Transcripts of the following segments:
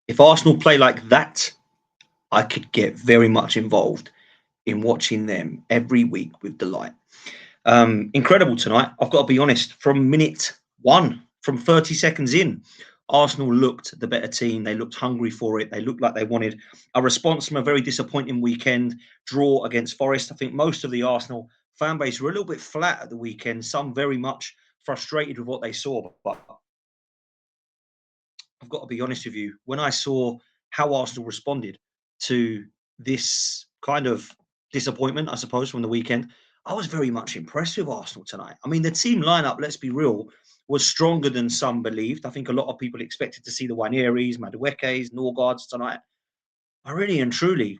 If Arsenal play like that, I could get very much involved in watching them every week with delight. Incredible tonight. I've got to be honest. From minute one, from 30 seconds in, Arsenal looked the better team. They looked hungry for it. They looked like they wanted a response from a very disappointing weekend draw against Forest. I think most of the Arsenal fan base were a little bit flat at the weekend. Some very much frustrated with what they saw. But I've got to be honest with you. When I saw how Arsenal responded to this kind of disappointment, I suppose, from the weekend, I was very much impressed with Arsenal tonight. I mean, the team lineup, let's be real, was stronger than some believed. I think a lot of people expected to see the Wanieris, Maduekes, Norgards tonight. I really and truly,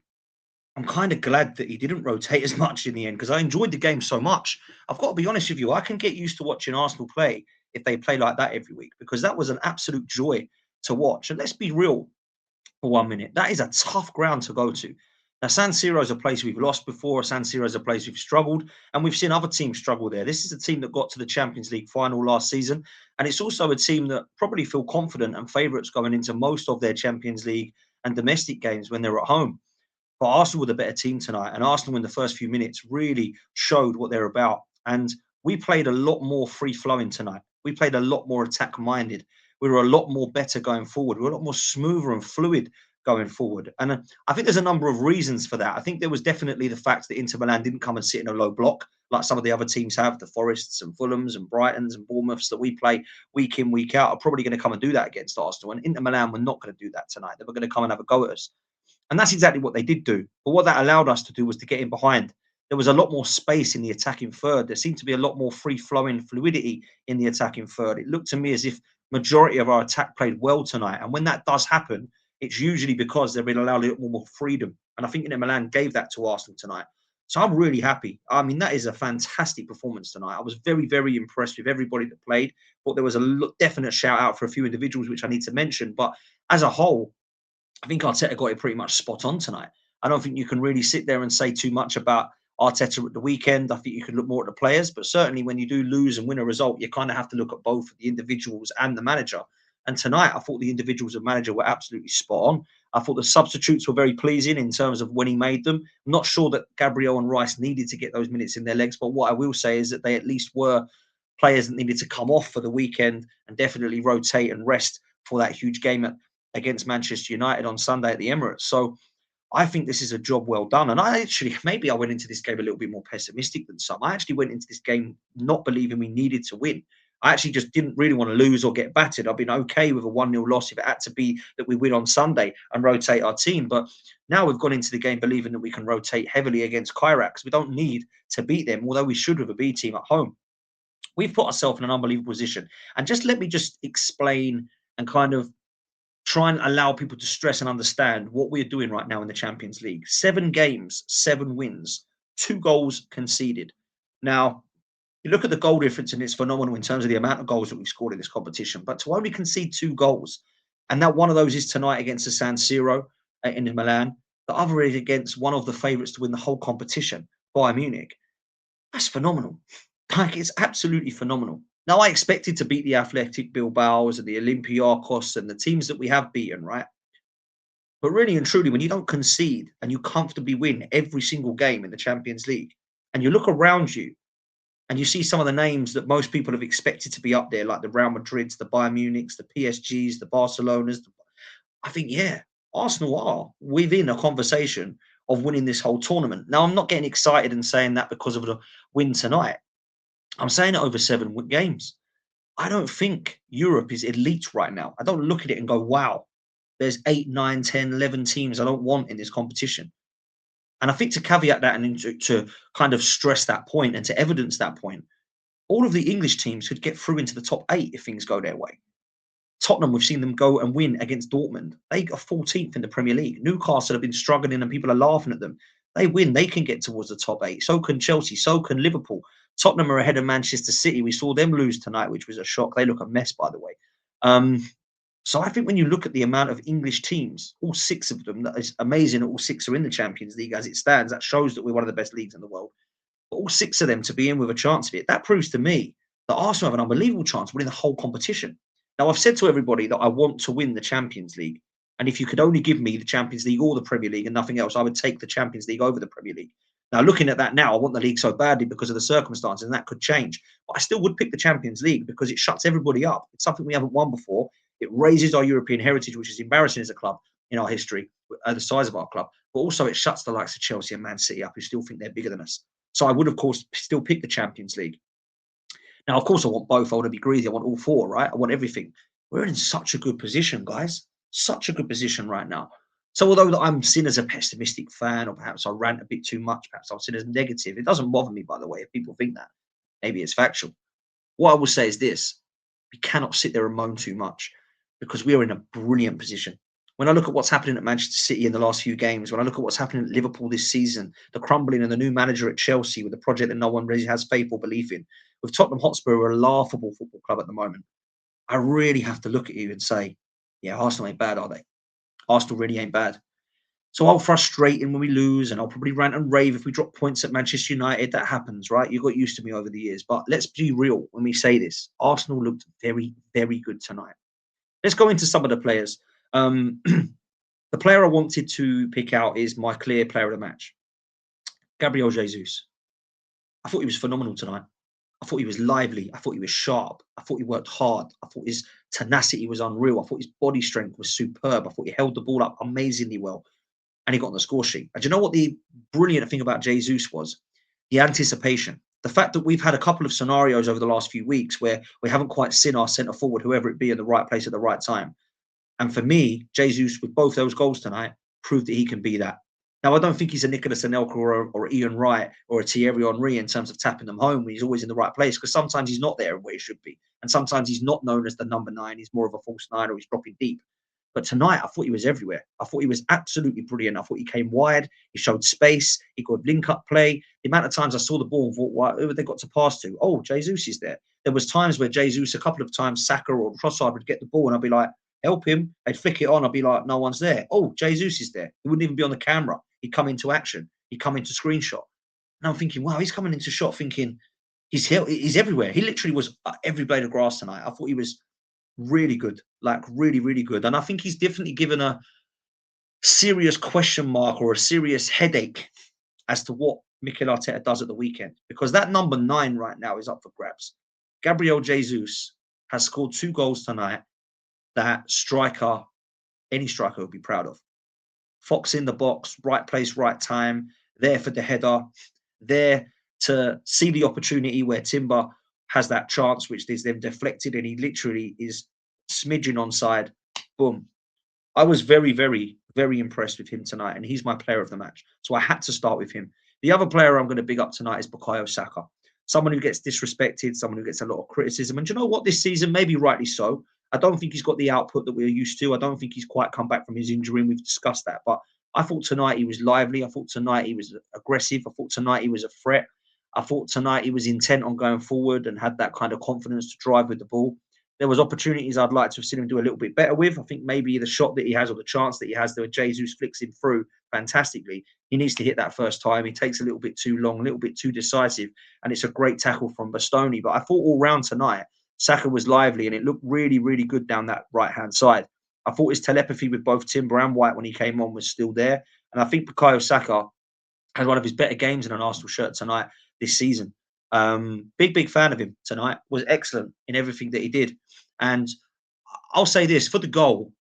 I'm kind of glad that he didn't rotate as much in the end because I enjoyed the game so much. I've got to be honest with you, I can get used to watching Arsenal play if they play like that every week because that was an absolute joy to watch. And let's be real for 1 minute, that is a tough ground to go to. Now, San Siro is a place we've lost before. San Siro is a place we've struggled, and we've seen other teams struggle there. This is a team that got to the Champions League final last season, and it's also a team that probably feel confident and favourites going into most of their Champions League and domestic games when they're at home. But Arsenal were the better team tonight, and Arsenal in the first few minutes really showed what they're about. And we played a lot more free flowing tonight. We played a lot more attack minded. We were a lot more better going forward. We were a lot more smoother and fluid going forward. And I think there's a number of reasons for that. I think there was definitely the fact that Inter Milan didn't come and sit in a low block like some of the other teams have. The Forests and Fulhams and Brightons and Bournemouths that we play week in, week out are probably going to come and do that against Arsenal. And Inter Milan were not going to do that tonight. They were going to come and have a go at us. And that's exactly what they did do. But what that allowed us to do was to get in behind. There was a lot more space in the attacking third. There seemed to be a lot more free-flowing fluidity in the attacking third. It looked to me as if majority of our attack played well tonight. And when that does happen, it's usually because they've been allowed a little more freedom. And I think Inter Milan gave that to Arsenal tonight. So I'm really happy. I mean, that is a fantastic performance tonight. I was very, very impressed with everybody that played. But there was a definite shout out for a few individuals, which I need to mention. But as a whole, I think Arteta got it pretty much spot on tonight. I don't think you can really sit there and say too much about Arteta at the weekend. I think you could look more at the players, but certainly when you do lose and win a result, you kind of have to look at both the individuals and the manager. And tonight, I thought the individuals and manager were absolutely spot on. I thought the substitutes were very pleasing in terms of when he made them. I'm not sure that Gabriel and Rice needed to get those minutes in their legs, but what I will say is that they at least were players that needed to come off for the weekend and definitely rotate and rest for that huge game against Manchester United on Sunday at the Emirates. So I think this is a job well done. And I actually, maybe I went into this game a little bit more pessimistic than some. I actually went into this game not believing we needed to win. I actually just didn't really want to lose or get battered. I've been okay with a 1-0 loss if it had to be that we win on Sunday and rotate our team. But now we've gone into the game believing that we can rotate heavily against Kyrax. We don't need to beat them, although we should with a B team at home. We've put ourselves in an unbelievable position. And just let me just explain and kind of try and allow people to stress and understand what we're doing right now in the Champions League. 7 games, 7 wins, 2 goals conceded. Now, you look at the goal difference and it's phenomenal in terms of the amount of goals that we've scored in this competition, but to only concede 2 goals, and that one of those is tonight against the San Siro in Milan, the other is against one of the favourites to win the whole competition, Bayern Munich. That's phenomenal. Like, it's absolutely phenomenal. Now, I expected to beat the Athletic Bilbao's and the Olympiacos and the teams that we have beaten, right? But really and truly, when you don't concede and you comfortably win every single game in the Champions League, and you look around you and you see some of the names that most people have expected to be up there, like the Real Madrids, the Bayern Munichs, the PSGs, the Barcelonas, I think, yeah, Arsenal are within a conversation of winning this whole tournament. Now, I'm not getting excited and saying that because of the win tonight. I'm saying it over 7 games. I don't think Europe is elite right now. I don't look at it and go, wow, there's 8, 9, 10, 11 teams I don't want in this competition. And I think to caveat that and to kind of stress that point and to evidence that point, all of the English teams could get through into the top 8 if things go their way. Tottenham, we've seen them go and win against Dortmund. They got 14th in the Premier League. Newcastle have been struggling and people are laughing at them. They win, they can get towards the top 8. So can Chelsea, so can Liverpool. Tottenham are ahead of Manchester City. We saw them lose tonight, which was a shock. They look a mess, by the way. So I think when you look at the amount of English teams, all 6 of them, that is amazing that all 6 are in the Champions League as it stands. That shows that we're one of the best leagues in the world. But all 6 of them to be in with a chance of it, that proves to me that Arsenal have an unbelievable chance of winning the whole competition. Now, I've said to everybody that I want to win the Champions League. And if you could only give me the Champions League or the Premier League and nothing else, I would take the Champions League over the Premier League. Now, looking at that now, I want the league so badly because of the circumstances, and that could change. But I still would pick the Champions League because it shuts everybody up. It's something we haven't won before. It raises our European heritage, which is embarrassing as a club in our history, the size of our club. But also, it shuts the likes of Chelsea and Man City up, who still think they're bigger than us. So I would, of course, still pick the Champions League. Now, of course, I want both. I want to be greedy. I want all four, right? I want everything. We're in such a good position, guys. Such a good position right now. So although I'm seen as a pessimistic fan, or perhaps I rant a bit too much, perhaps I'm seen as negative, it doesn't bother me, by the way, if people think that. Maybe it's factual. What I will say is this: we cannot sit there and moan too much because we are in a brilliant position. When I look at what's happening at Manchester City in the last few games, when I look at what's happening at Liverpool this season, the crumbling and the new manager at Chelsea with a project that no one really has faith or belief in, with Tottenham Hotspur, we're a laughable football club at the moment. I really have to look at you and say, yeah, Arsenal ain't bad, are they? Arsenal really ain't bad. So I'll frustrating when we lose, and I'll probably rant and rave if we drop points at Manchester United. That happens, right? You got used to me over the years. But let's be real when we say this. Arsenal looked very, very good tonight. Let's go into some of the players. The player I wanted to pick out is my clear player of the match, Gabriel Jesus. I thought he was phenomenal tonight. I thought he was lively. I thought he was sharp. I thought he worked hard. I thought his tenacity was unreal. I thought his body strength was superb. I thought he held the ball up amazingly well. And he got on the score sheet. And do you know what the brilliant thing about Jesus was? The anticipation. The fact that we've had a couple of scenarios over the last few weeks where we haven't quite seen our centre forward, whoever it be, in the right place at the right time. And for me, Jesus, with both those goals tonight, proved that he can be that. Now, I don't think he's a Nicolas Anelka or Ian Wright or a Thierry Henry in terms of tapping them home when he's always in the right place, because sometimes he's not there where he should be. And sometimes he's not known as the number 9. He's more of a false 9, or he's dropping deep. But tonight, I thought he was everywhere. I thought he was absolutely brilliant. I thought he came wide. He showed space. He got link-up play. The amount of times I saw the ball and thought, who have they got to pass to? Oh, Jesus is there. There was times where Jesus, a couple of times, Saka or Trossard would get the ball, and I'd be like, help him. They'd flick it on. I'd be like, no one's there. Oh, Jesus is there. He wouldn't even be on the camera. He'd come into action. He'd come into screenshot. And I'm thinking, wow, he's coming into shot thinking he's everywhere. He literally was every blade of grass tonight. I thought he was really good, like really, really good. And I think he's definitely given a serious question mark or a serious headache as to what Mikel Arteta does at the weekend, because that number 9 right now is up for grabs. Gabriel Jesus has scored 2 goals tonight that any striker would be proud of. Fox in the box, right place, right time, there for the header, there to see the opportunity where Timber has that chance, which is then deflected, and he literally is smidging onside. Boom. I was very, very, very impressed with him tonight, and he's my player of the match. So I had to start with him. The other player I'm going to big up tonight is Bukayo Saka. Someone who gets disrespected, someone who gets a lot of criticism. And you know what? This season, maybe rightly so, I don't think he's got the output that we're used to. I don't think he's quite come back from his injury, and we've discussed that. But I thought tonight he was lively. I thought tonight he was aggressive. I thought tonight he was a threat. I thought tonight he was intent on going forward and had that kind of confidence to drive with the ball. There was opportunities I'd like to have seen him do a little bit better with. I think maybe the shot that he has or the chance that he has there, Jesus flicks him through fantastically. He needs to hit that first time. He takes a little bit too long, a little bit too decisive, and it's a great tackle from Bastoni. But I thought all round tonight, Saka was lively, and it looked really, really good down that right-hand side. I thought his telepathy with both Timber and White when he came on was still there. And I think Bukayo Saka had one of his better games in an Arsenal shirt tonight this season. Big fan of him tonight. Was excellent in everything that he did. And I'll say this, for the goal,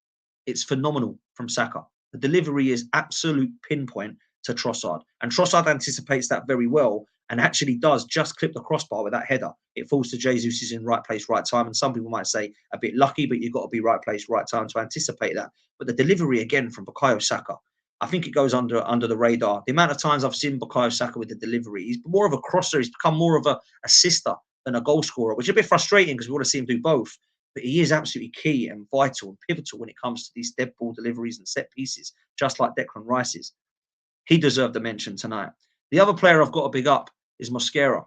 it's phenomenal from Saka. The delivery is absolute pinpoint to Trossard. And Trossard anticipates that very well and actually does just clip the crossbar with that header. It falls to Jesus is in right place, right time. And some people might say a bit lucky, but you've got to be right place, right time to anticipate that. But the delivery again from Bukayo Saka, I think it goes under the radar. The amount of times I've seen Bukayo Saka with the delivery, he's more of a crosser. He's become more of a assister than a goal scorer, which is a bit frustrating because we want to see him do both. But he is absolutely key and vital and pivotal when it comes to these dead ball deliveries and set pieces, just like Declan Rice is. He deserved a mention tonight. The other player I've got to big up is Mosquera,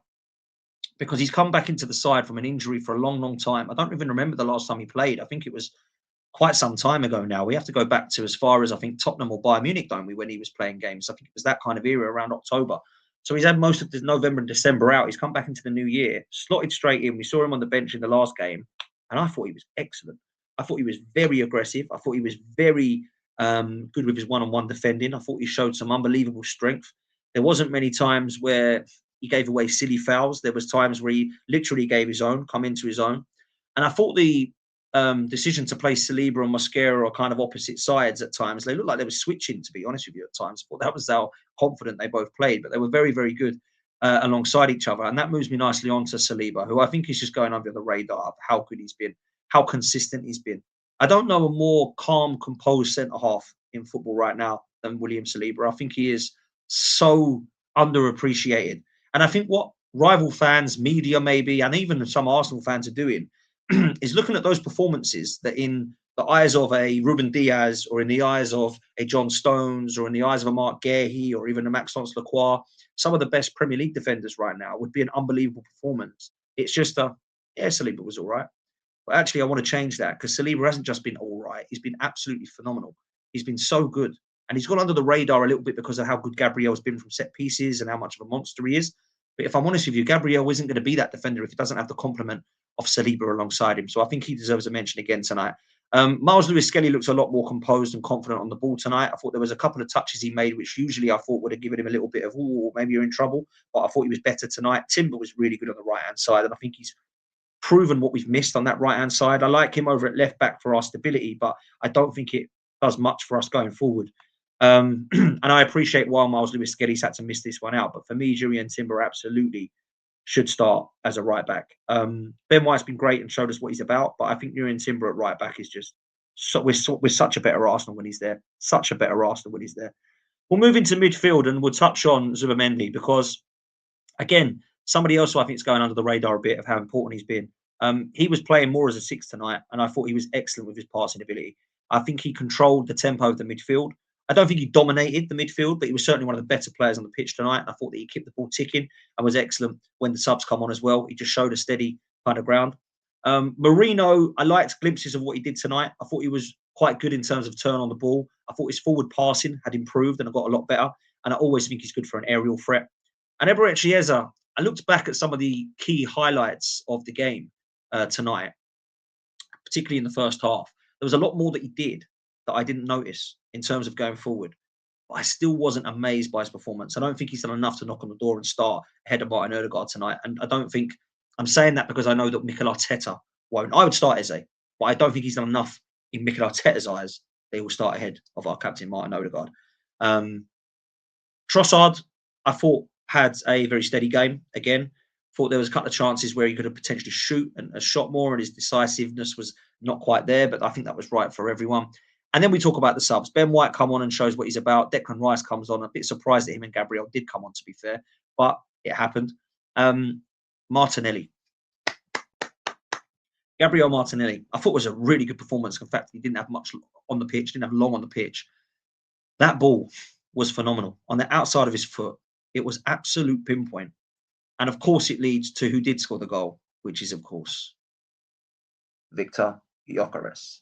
because he's come back into the side from an injury for a long, long time. I don't even remember the last time he played. I think it was quite some time ago now. We have to go back to as far as I think Tottenham or Bayern Munich, don't we, when he was playing games. I think it was that kind of era around October. So he's had most of the November and December out. He's come back into the new year, slotted straight in. We saw him on the bench in the last game, and I thought he was excellent. I thought he was very aggressive. I thought he was very Good with his one-on-one defending. I thought he showed some unbelievable strength. There wasn't many times where he gave away silly fouls. There was times where he literally gave his own, come into his own. And I thought the decision to play Saliba and Mosquera are kind of opposite sides at times. They looked like they were switching, to be honest with you, at times. But that was how confident they both played. But they were very, very good alongside each other. And that moves me nicely on to Saliba, who I think is just going under the radar of how good he's been, how consistent he's been. I don't know a more calm, composed centre half in football right now than William Saliba. I think he is so underappreciated. And I think what rival fans, media maybe, and even some Arsenal fans are doing is looking at those performances that in the eyes of a Ruben Diaz or in the eyes of a John Stones or in the eyes of a Mark Guehi or even a Maxence Lacroix, some of the best Premier League defenders right now would be an unbelievable performance. It's just Saliba was all right. But actually, I want to change that because Saliba hasn't just been all right. He's been absolutely phenomenal. He's been so good. And he's gone under the radar a little bit because of how good Gabriel has been from set pieces and how much of a monster he is. But if I'm honest with you, Gabriel isn't going to be that defender if he doesn't have the complement of Saliba alongside him. So I think he deserves a mention again tonight. Miles Lewis-Skelly looks a lot more composed and confident on the ball tonight. I thought there was a couple of touches he made, which usually I thought would have given him a little bit of, oh, maybe you're in trouble. But I thought he was better tonight. Timber was really good on the right-hand side, and I think he's proven what we've missed on that right-hand side. I like him over at left-back for our stability, but I don't think it does much for us going forward. And I appreciate why Miles Lewis-Skelly's had to miss this one out. But for me, Jurrien Timber absolutely should start as a right back. Ben White's been great and showed us what he's about, but I think Jurrien Timber at right back is just we're such a better Arsenal when he's there. Such a better Arsenal when he's there. We'll move into midfield and we'll touch on Zubimendi because, again, somebody else who I think is going under the radar a bit of how important he's been. He was playing more as a six tonight, and I thought he was excellent with his passing ability. I think he controlled the tempo of the midfield. I don't think he dominated the midfield, but he was certainly one of the better players on the pitch tonight. And I thought that he kept the ball ticking and was excellent when the subs come on as well. He just showed a steady kind of ground. Marino, I liked glimpses of what he did tonight. I thought he was quite good in terms of turn on the ball. I thought his forward passing had improved and got a lot better. And I always think he's good for an aerial threat. And Gabriel Jesus, I looked back at some of the key highlights of the game tonight, particularly in the first half. There was a lot more that he did that I didn't notice in terms of going forward. But I still wasn't amazed by his performance. I don't think he's done enough to knock on the door and start ahead of Martin Odegaard tonight. And I don't think I'm saying that because I know that Mikel Arteta won't. I would start Eze, but I don't think he's done enough in Mikel Arteta's eyes. They will start ahead of our captain Martin Odegaard. Trossard, I thought had a very steady game again. Thought there was a couple of chances where he could have potentially shoot and shot more, and his decisiveness was not quite there. But I think that was right for everyone. And then we talk about the subs. Ben White come on and shows what he's about. Declan Rice comes on. A bit surprised that him and Gabriel did come on, to be fair, but it happened. Martinelli. Gabriel Martinelli, I thought was a really good performance. In fact, he didn't have much on the pitch, didn't have long on the pitch. That ball was phenomenal. On the outside of his foot, it was absolute pinpoint. And of course, it leads to who did score the goal, which is, of course, Victor Gyökeres.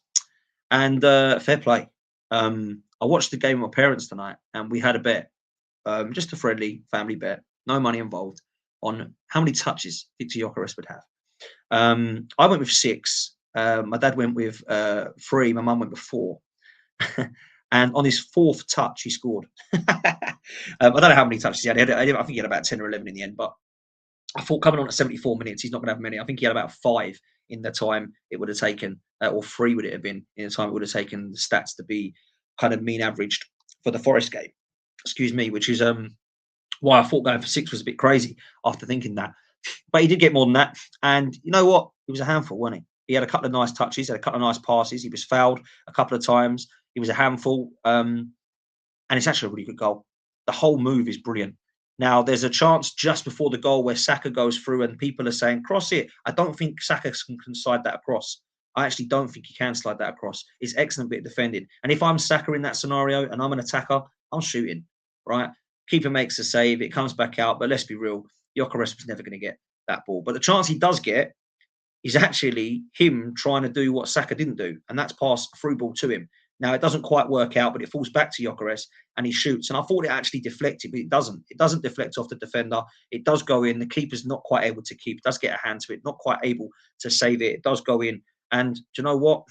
And fair play. I watched the game with my parents tonight, and we had a bet, just a friendly family bet, no money involved, on how many touches Victor Gyökeres would have. I went with 6. My dad went with 3. My mum went with 4. And on his 4th touch, he scored. I don't know how many touches he had. I think he had about 10 or 11 in the end, but I thought coming on at 74 minutes, he's not going to have many. I think he had about 5 in the time it would have taken, or 3 would it have been in the time it would have taken the stats to be kind of mean averaged for the Forest game. Excuse me, which is why I thought going for 6 was a bit crazy after thinking that. But he did get more than that. And you know what? He was a handful, wasn't he? He had a couple of nice touches, had a couple of nice passes. He was fouled a couple of times. He was a handful. And it's actually a really good goal. The whole move is brilliant. Now, there's a chance just before the goal where Saka goes through and people are saying, cross it. I don't think Saka can slide that across. I actually don't think he can slide that across. It's excellent bit of defending. And if I'm Saka in that scenario and I'm an attacker, I'm shooting, right? Keeper makes a save. It comes back out. But let's be real. Gyökeres was never going to get that ball. But the chance he does get is actually him trying to do what Saka didn't do. And that's pass a through ball to him. Now, it doesn't quite work out, but it falls back to Gyökeres and he shoots. And I thought it actually deflected, but it doesn't. It doesn't deflect off the defender. It does go in. The keeper's not quite able to keep. It does get a hand to it. Not quite able to save it. It does go in. And do you know what?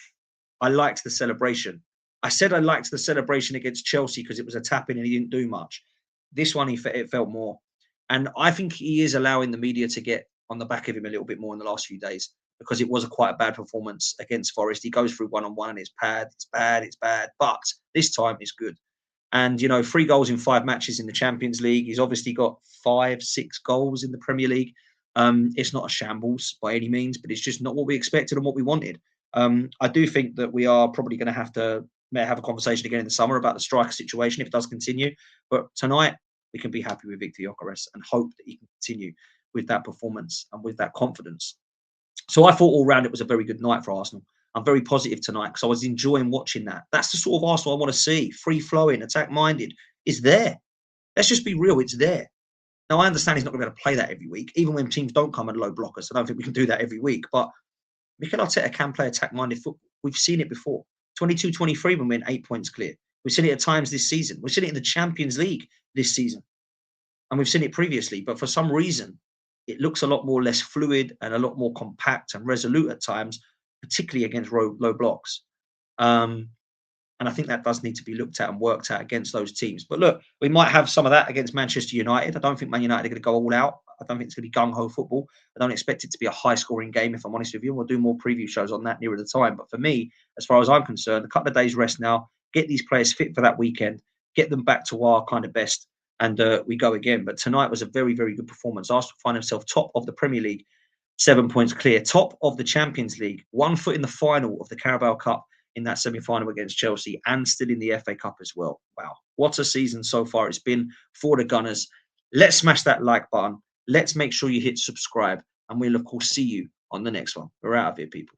I liked the celebration. I said I liked the celebration against Chelsea because it was a tap-in and he didn't do much. This one, it felt more. And I think he is allowing the media to get on the back of him a little bit more in the last few days because it was quite a bad performance against Forest. He goes through one-on-one and it's bad, it's bad, it's bad. But this time it's good. And, 3 goals in 5 matches in the Champions League. He's obviously got 5, 6 goals in the Premier League. It's not a shambles by any means, but it's just not what we expected and what we wanted. I do think that we are probably going to have a conversation again in the summer about the striker situation if it does continue. But tonight, we can be happy with Victor Gyökeres and hope that he can continue with that performance and with that confidence. So I thought all round it was a very good night for Arsenal. I'm very positive tonight because I was enjoying watching that. That's the sort of Arsenal I want to see. Free flowing, attack minded. It's there. Let's just be real. It's there. Now, I understand he's not going to be able to play that every week, even when teams don't come and low block us. I don't think we can do that every week. But Mikel Arteta can play attack-minded football. We've seen it before. 22-23 when we're 8 points clear. We've seen it at times this season. We've seen it in the Champions League this season. And we've seen it previously. But for some reason, it looks a lot more less fluid and a lot more compact and resolute at times, particularly against low blocks. And I think that does need to be looked at and worked at against those teams. But look, we might have some of that against Manchester United. I don't think Man United are going to go all out. I don't think it's going to be gung-ho football. I don't expect it to be a high-scoring game, if I'm honest with you. We'll do more preview shows on that nearer the time. But for me, as far as I'm concerned, a couple of days rest now, get these players fit for that weekend, get them back to our kind of best, and we go again. But tonight was a very, very good performance. Arsenal find themselves top of the Premier League, 7 points clear, top of the Champions League, 1 foot in the final of the Carabao Cup, in that semi-final against Chelsea and still in the FA Cup as well. Wow, what a season so far it's been for the Gunners. Let's smash that like button. Let's make sure you hit subscribe, and we'll, of course, see you on the next one. We're out of here, people.